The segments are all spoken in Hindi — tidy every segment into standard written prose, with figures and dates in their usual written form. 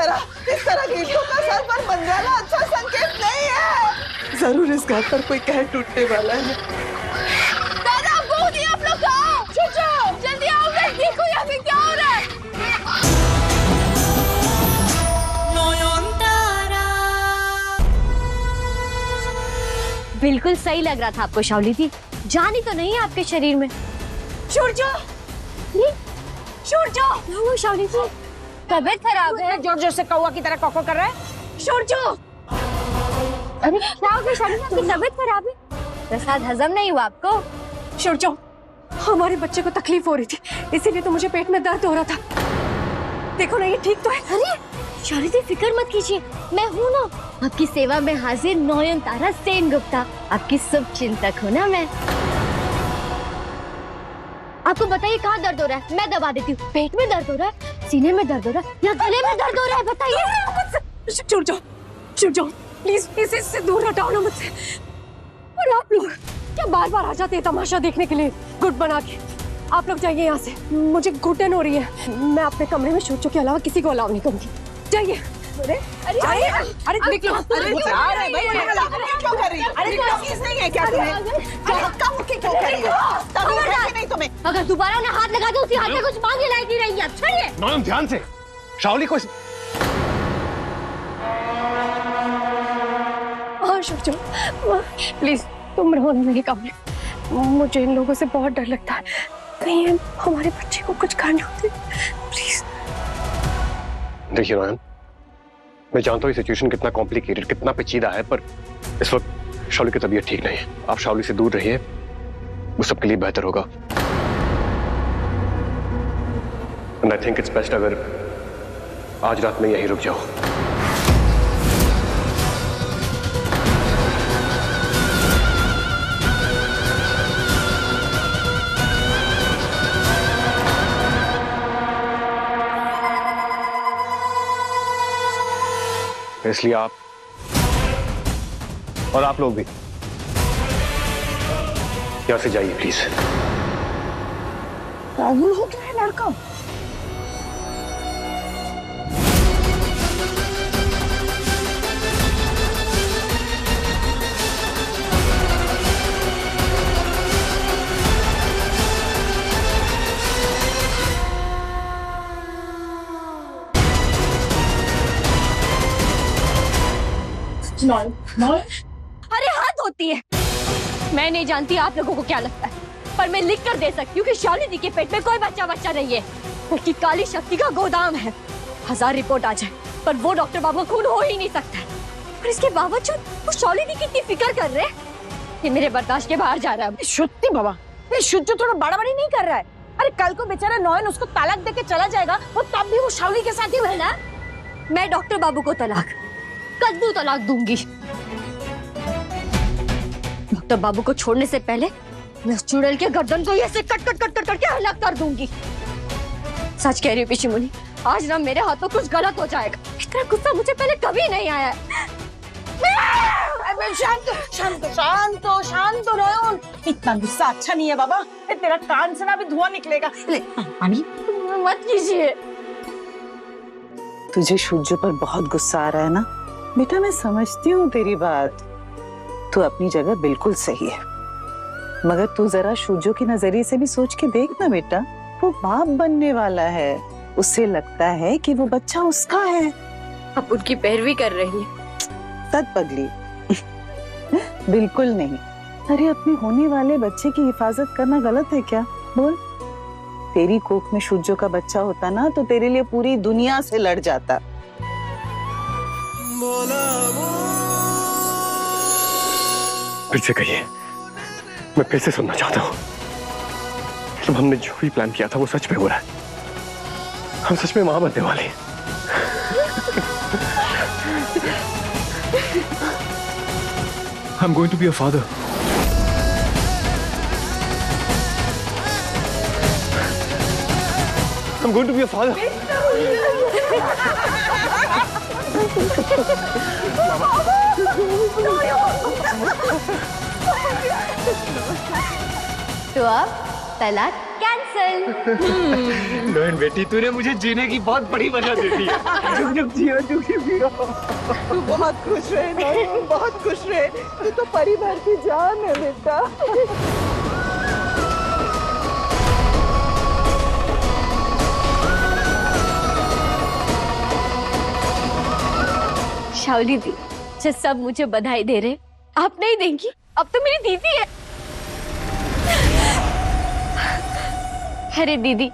इस तरह ईंटों का सर पर बन जाना अच्छा संकेत नहीं है। जरूर इस घर पर कोई कहर टूटने वाला है। दादा बहुत आप लोग आओ, जल्दी आओ, देखो यहाँ पे क्या हो रहा है। बिल्कुल सही लग रहा था आपको शाओली दी, जान ही तो नहीं है आपके शरीर में। सूरजो, शाओली दी तबीयत खराब है, जोर जोर से कौवा की तरह कॉको कर रहा है। सूरजो, अरे क्या हो गया शाओली दी, आपकी तबीयत खराब है? प्रसाद हजम नहीं हुआ आपको? सूरजो, हमारे बच्चे को तकलीफ हो रही थी, इसीलिए तो मुझे पेट में दर्द हो रहा था। देखो ना ये ठीक तो है। अरे शाओली दी फिक्र मत कीजिए, मैं हूँ ना आपकी सेवा में हाजिर, नयनतारा सेनगुप्ता, आपकी शुभ चिंतक हूँ ना मैं। आपको बताइए कहाँ दर्द हो रहा है, मैं दबा देती हूँ। पेट में दर्द हो रहा है, सीने में दर्द हो रहा है, या गले में दर्द हो रहा है, बताइए। सूरजो, प्लीज इससे दूर हटाओ ना मुझसे। और आप लोग क्या बार बार आ जाते हैं तमाशा देखने के लिए गुट बना के? आप लोग जाइए यहाँ से, मुझे घुटन हो रही है। मैं अपने कमरे में सूरजो के अलावा किसी को अलाउ नहीं करूंगी। जाइए। अरे निकलो। अरे भाई क्यों कर रही हो? अरे चीज नहीं है क्या तुम्हें? अरे कम की क्यों कर रही हो? तबीयत है कि नहीं तुम्हें? अगर दोबारा उन्हें हाथ लगा दो, उसी हाथ में कुछ मांगे लायक नहीं रहेंगी आप। छोड़िए। नॉन ध्यान से, शाओली को हाँ सूरजो, प्लीज तुम रहो ना मेरे कमरे। मुझे इन लोगों से बहुत डर लगता है, कहीं हमारे बच्चे को कुछ करना होते। प्लीज। देखिए नॉन, मैं जानता हूँ ये सिचुएशन कितना कॉम्प्लिकेटेड, कितना पेचीदा है, पर इस वक्त शाओली की तबीयत ठीक नहीं है। आप शाओली से दूर रहिए, वो सबके लिए बेहतर होगा। And I think it's best अगर आज रात में यहीं रुक जाओ। इसलिए आप और आप लोग भी यहां से जाइए प्लीज। पागल हो गया है लड़का। अरे हाथ होती है। मैं नहीं जानती आप लोगों को क्या लगता है, पर मैं लिख कर दे सकती हूँ कि शाओली दी के पेट में कोई बच्चा नहीं है, बल्कि काली शक्ति का गोदाम है। 1000 रिपोर्ट आ जाए पर वो डॉक्टर बाबू खून हो ही नहीं सकता है। और इसके बावजूद वो शाओली दी की इतनी फिक्र कर रहे हैं, ये मेरे बर्दाश्त के बाहर जा रहा है। शुद्धि बाबा, ये शुद्ध थोड़ा बड़ा-बड़ी नहीं कर रहा है। अरे कल को बेचारा नॉयन उसको तलाक देके चला जाएगा, वो तब भी वो शाओली के साथ ही रहना। मैं डॉक्टर बाबू को कद्दू तलाक दूंगी। डॉक्टर बाबू को छोड़ने से पहले मैं उस चुड़ैल के गर्दन को ऐसे कट करके अलग कर दूंगी। सच कह रही हूँ पिशी मुनि, आज ना मेरे हाथों कुछ गलत हो जाएगा। इतना गुस्सा मुझे पहले कभी नहीं आया है। शांत रहो। इतना गुस्सा अच्छा नहीं है बाबा, तेरा कान से ना भी धुआं निकलेगा। ले पानी मत कीजिए। तुझे सूरजो पर बहुत गुस्सा आ रहा है ना बेटा, मैं समझती हूँ तेरी बात। तू अपनी जगह बिल्कुल सही है, मगर तू जरा सूरजो के नजरिए से भी सोच के देख ना बेटा। वो बाप बनने वाला है, उससे लगता है कि वो बच्चा उसका है। आप उनकी पैरवी कर रही हैं। सत पगली बिल्कुल नहीं। अरे अपने होने वाले बच्चे की हिफाजत करना गलत है क्या? बोल, तेरी कोख में सूरजो का बच्चा होता ना तो तेरे लिए पूरी दुनिया से लड़ जाता। फिर से कहिए, मैं फिर से सुनना चाहता हूँ। मतलब हमने जो भी प्लान किया था वो सच में हो रहा है। हम सच में मां बनने वाले हैं। I'm going to be a father. I'm going to be a father. तो अब तलाक कैंसिल। कैंसल। नोएन बेटी, तूने मुझे जीने की बहुत बड़ी वजह दे दी है। जुग जुग जियो, जुग जुग जियो। तू बहुत खुश रहे नयन, बहुत खुश रहे। तू तो परिवार की जान है बेटा। शाओली दी, जो सब मुझे बधाई दे रहे, आप नहीं देंगी? अब तो मेरी दीदी है। अरे दीदी,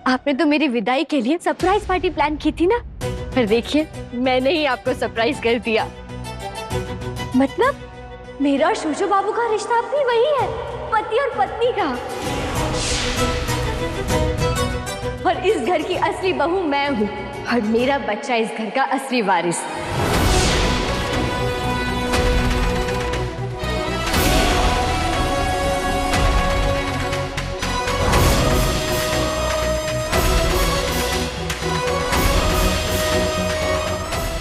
आपने तो मेरी विदाई के लिए सरप्राइज पार्टी प्लान की थी ना, पर देखिए मैंने ही आपको सरप्राइज कर दिया। मतलब मेरा और शूजो बाबू का रिश्ता भी वही है, पति और पत्नी का। और इस घर की असली बहू मैं हूँ और मेरा बच्चा इस घर का असली वारिस।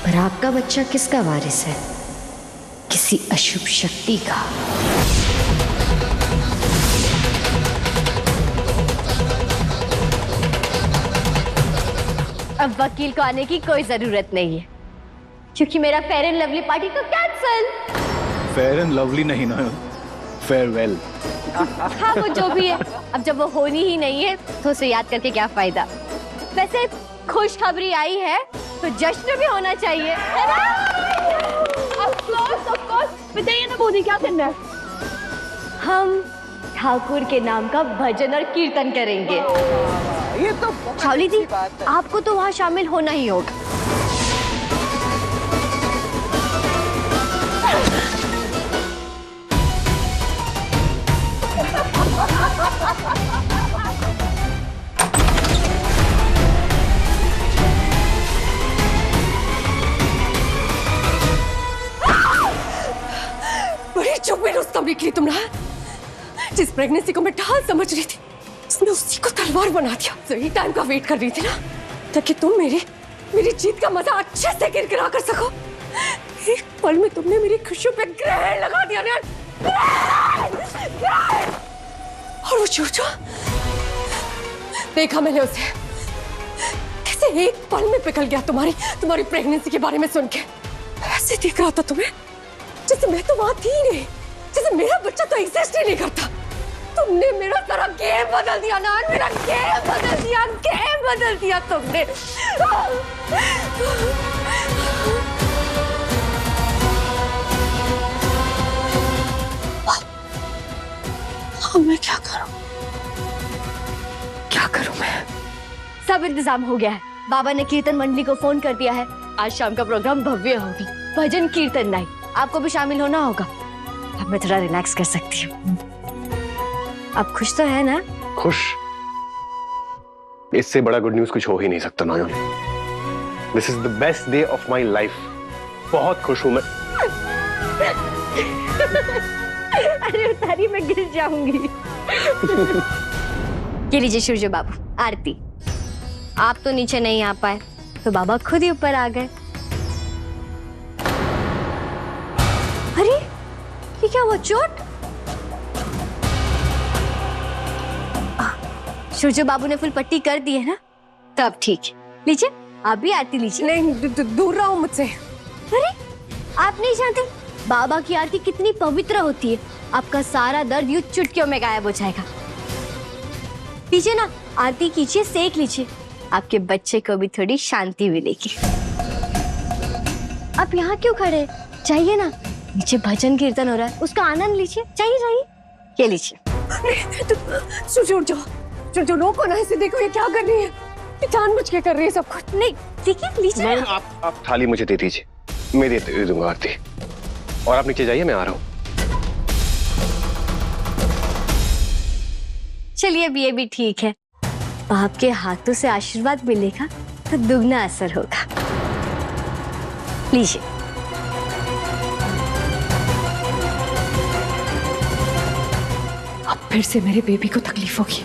पर आपका बच्चा किसका वारिस है? किसी अशुभ शक्ति का। अब वकील को आने की कोई जरूरत नहीं है, क्योंकि मेरा फेयर एंड लवली पार्टी को कैंसल। फेयर एंड लवली नहीं नोएन, फेयरवेल। हाँ वो जो भी है, अब जब वो होनी ही नहीं है तो उसे याद करके क्या फायदा। वैसे खुशखबरी आई है तो जश्न भी होना चाहिए, है ना? Of course, बताइए ना मोदी, क्या करना है? हम ठाकुर के नाम का भजन और कीर्तन करेंगे। ये तो बहुत शाओली दी, अच्छी बात है। आपको तो वहाँ शामिल होना ही होगा। बड़ी चुप्पी रुस्तम निकली तुम ना। जिस प्रेगनेंसी को मैं ढाल समझ रही थी, उसने उसी को तलवार बना दिया। सही टाइम का वेट कर रही थी ना, ताकि तुम मेरी जीत का मजा अच्छे से किरकिरा कर सको। एक पल में तुमने मेरी खुशियों पे ग्रहण लगा दिया ना। ग्रहण! और वो चूचू, देखा मैंने उसे कैसे एक पल में पिघल गया तुम्हारी प्रेगनेंसी के बारे में सुन के। ऐसे देख रहा था तुम्हें जैसे मैं तो वहां थी ही नहीं, जैसे मेरा बच्चा तो एग्जिस्ट ही नहीं करता। तुमने मेरा सारा गेम बदल दिया ना, मेरा गेम बदल दिया तुमने। अब मैं क्या करूं मैं? सब इंतजाम हो गया है। बाबा ने कीर्तन मंडली को फोन कर दिया है। आज शाम का प्रोग्राम भव्य होगी, भजन कीर्तन नाइट। आपको भी शामिल होना होगा। अब मैं थोड़ा रिलैक्स कर सकती हूँ। आप खुश तो है ना? खुश? इससे बड़ा गुड न्यूज कुछ हो ही नहीं सकता नोएन। This is the best day of my life. बहुत खुश हूं मैं। अरे उतारी, मैं गिर जाऊंगी। ये लीजिए सूर्य बाबू, आरती। आप तो नीचे नहीं आ पाए तो बाबा खुद ही ऊपर आ गए। अरे ये क्या हुआ? चोट? सूर्य बाबू ने फुल पट्टी कर दी है ना, तब ठीक है। लीजिए, आप भी आरती लीजिए। नहीं, दूर रहो मुझसे। अरे आप नहीं जानते बाबा की आरती कितनी पवित्र होती है। आपका सारा दर्द यूं चुटकियों में गायब हो जाएगा। लीजिए ना, आरती कीजिए, सेक लीजिए। आपके बच्चे को भी थोड़ी शांति मिलेगी। आप यहाँ क्यों खड़े? चाहिए ना, नीचे भजन कीर्तन हो रहा है, उसका आनंद लीजिए। चाहिए। ये लीजिए। उठ जाओ। जो रोको ना, इसे देखो ये क्या कर रही है। ये जानबूझ के कर रही है सब कुछ। नहीं, देखिए, लीजिए। नहीं, आप थाली मुझे दे दीजिए, मैं दे दूंगा आरती। और आप नीचे जाइए, मैं आ रहा हूँ। चलिए, अब ये भी ठीक है। बाप के हाथों से आशीर्वाद मिलेगा तो दुगना असर होगा। लीजिए। अब फिर से मेरे बेबी को तकलीफ होगी।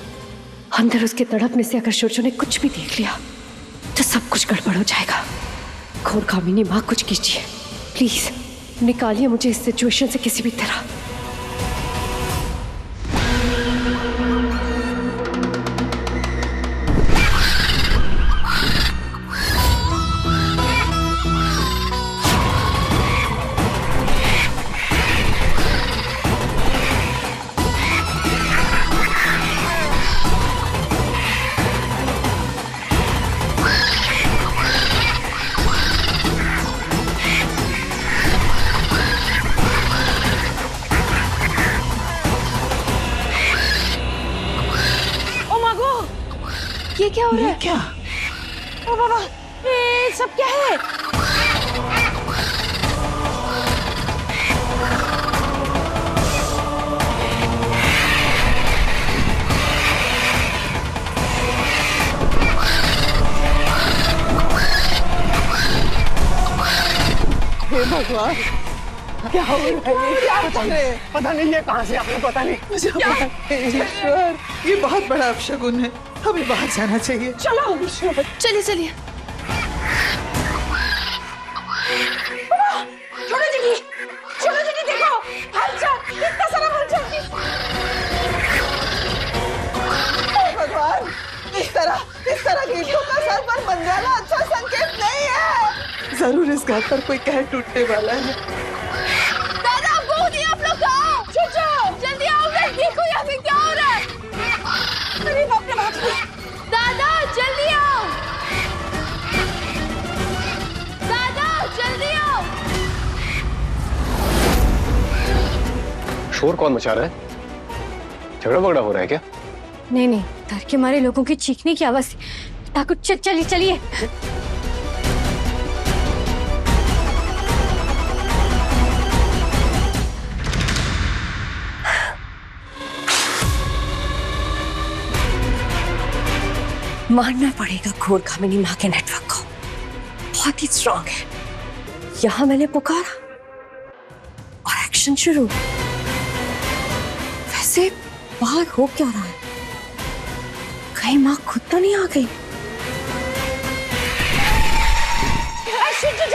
अंदर उसके तड़पने से अगर शोचो ने कुछ भी देख लिया तो सब कुछ गड़बड़ हो जाएगा। घोर कामिनी माँ, कुछ कीजिए प्लीज, निकालिए मुझे इस सिचुएशन से किसी भी तरह। क्या हो रहा ये है? क्या? ओ बाबा, ये सब क्या है? हे भगवान, क्या हो रहा है? ये क्या कर रहे हैं? पता नहीं ये कहाँ से आपने पता नहीं। ईश्वर, ये बहुत बड़ा अपशगुन है, हमें बाहर जाना चाहिए। चलो चलिए चलिए। छोड़ो दीदी, छोड़ो दीदी, देखो हलचल, कितना सारा हलचल। भगवान, इस तरह गीतों का सर पर बन जाना अच्छा संकेत नहीं है। जरूर इस घर पर कोई कहर टूटने वाला है। दादा बहुत ही आप लोग आओ, जल्दी आओ, मैं देखो यहाँ पे क्या हो रहा है। अरे बाप रे बाप, दादा जल्दी आओ, दादा जल्दी आओ। शोर कौन मचा रहा है? झगड़ा वगड़ा हो रहा है क्या? नहीं नहीं, डर के मारे लोगों की चीखने की आवाज थी। ठाकुर चलिए चलिए। मानना पड़ेगा घोर खामिनी माँ के नेटवर्क को, बहुत ही स्ट्रांग है। यहां मैंने पुकारा और एक्शन शुरू। वैसे बाहर हो क्या रहा है? कहीं माँ खुद तो नहीं आ गई? शुद्ध